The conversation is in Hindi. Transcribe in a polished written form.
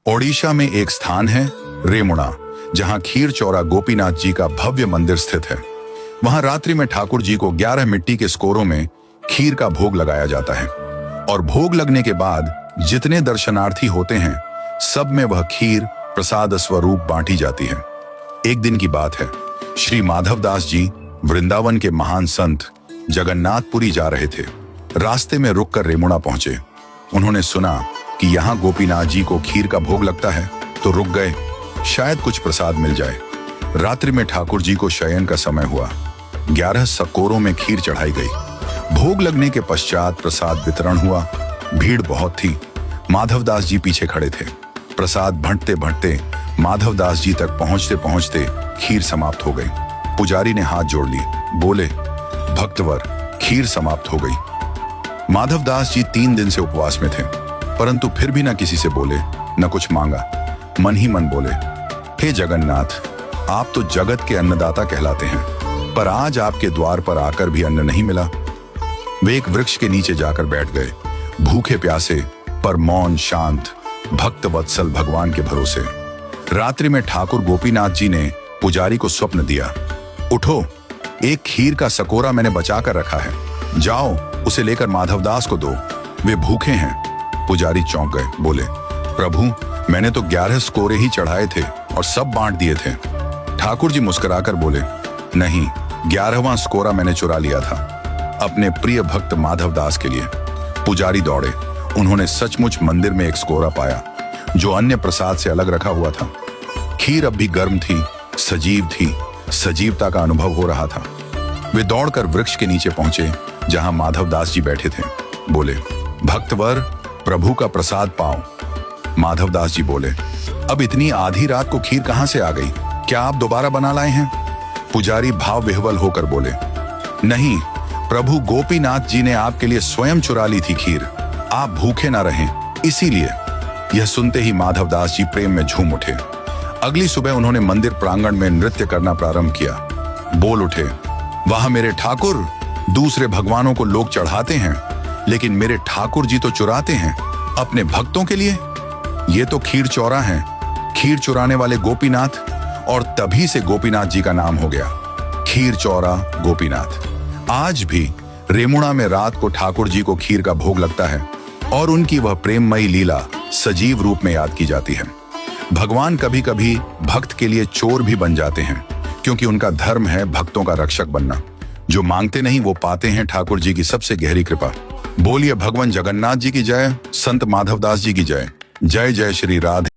ओडिशा में एक स्थान है रेमुणा, जहां खीर चौरा गोपीनाथ जी का भव्य मंदिर स्थित है। वहां रात्रि में ठाकुर जी को 11 मिट्टी के स्कोरों में खीर का भोग लगाया जाता है और भोग लगने के बाद जितने दर्शनार्थी होते हैं सब में वह खीर प्रसाद स्वरूप बांटी जाती है। एक दिन की बात है, श्री माधवदास जी वृंदावन के महान संत जगन्नाथपुरी जा रहे थे। रास्ते में रुककर रेमुणा पहुंचे। उन्होंने सुना कि यहाँ गोपीनाथ जी को खीर का भोग लगता है, तो रुक गए, शायद कुछ प्रसाद मिल जाए। रात्रि में ठाकुर जी को शयन का समय हुआ। 11 सकोरों में खीर चढ़ाई गई। भोग लगने के पश्चात प्रसाद वितरण हुआ। भीड़ बहुत थी। माधवदास जी पीछे खड़े थे। प्रसाद भंटते भंटते माधवदास जी तक पहुंचते पहुंचते खीर समाप्त हो गई। पुजारी ने हाथ जोड़ लिए, बोले, भक्तवर, खीर समाप्त हो गई। माधवदास जी 3 दिन से उपवास में थे, परंतु फिर भी न किसी से बोले, न कुछ मांगा। मन ही मन बोले, हे जगन्नाथ, आप तो जगत के अन्नदाता कहलाते हैं, पर आज आपके द्वार पर आकर भी अन्न नहीं मिला। वे एक वृक्ष के नीचे जाकर बैठ गए, भूखे प्यासे पर मौन शांत भक्त वत्सल भगवान के भरोसे। रात्रि में ठाकुर गोपीनाथ जी ने पुजारी को स्वप्न दिया, उठो, एक खीर का सकोरा मैंने बचा कर रखा है, जाओ उसे लेकर माधवदास को दो, वे भूखे हैं। पुजारी चौंक गए, बोले, प्रभु, मैंने तो 11 स्कोरे ही चढ़ाए थे और सब बांट दिए थे। ठाकुर जी मुस्कुराकर बोले, नहीं, 11वां स्कोरा मैंने चुरा लिया था, अपने प्रिय भक्त माधवदास के लिए। पुजारी दौड़े। उन्होंने सचमुच मंदिर में एक स्कोरा पाया, जो अन्य प्रसाद से अलग रखा हुआ था। खीर अब भी गर्म थी, सजीव थी, सजीवता का अनुभव हो रहा था। वे दौड़कर वृक्ष के नीचे पहुंचे, जहां माधवदास जी बैठे थे। बोले, भक्तवर, प्रभु का प्रसाद पाओ। माधवदास जी बोले, अब इतनी आधी रात को खीर कहां से आ गई? क्या आप दोबारा बना लाए हैं? पुजारी भाव विह्वल होकर बोले, नहीं, प्रभु गोपीनाथ जी ने आपके लिए स्वयं चुरा ली थी खीर, आप भूखे ना रहें, इसीलिए। यह सुनते ही माधवदास जी प्रेम में झूम उठे। अगली सुबह उन्होंने मंदिर प्रांगण में नृत्य करना प्रारंभ किया। बोल उठे, वाह मेरे ठाकुर, दूसरे भगवानों को लोग चढ़ाते हैं, लेकिन मेरे ठाकुर जी तो चुराते हैं अपने भक्तों के लिए। ये तो खीर चौरा है, खीर चुराने वाले गोपीनाथ। और तभी से गोपीनाथ जी का नाम हो गया, खीर चौरा गोपीनाथ। आज भी रेमुणा में रात को ठाकुर जी को खीर का भोग लगता है और उनकी वह प्रेममयी लीला सजीव रूप में याद की जाती है। भगवान कभी कभी भक्त के लिए चोर भी बन जाते हैं, क्योंकि उनका धर्म है भक्तों का रक्षक बनना। जो मांगते नहीं वो पाते हैं ठाकुर जी की सबसे गहरी कृपा। बोलिए भगवान जगन्नाथ जी की जय, संत माधवदास जी की जय। जय जय श्री राधे।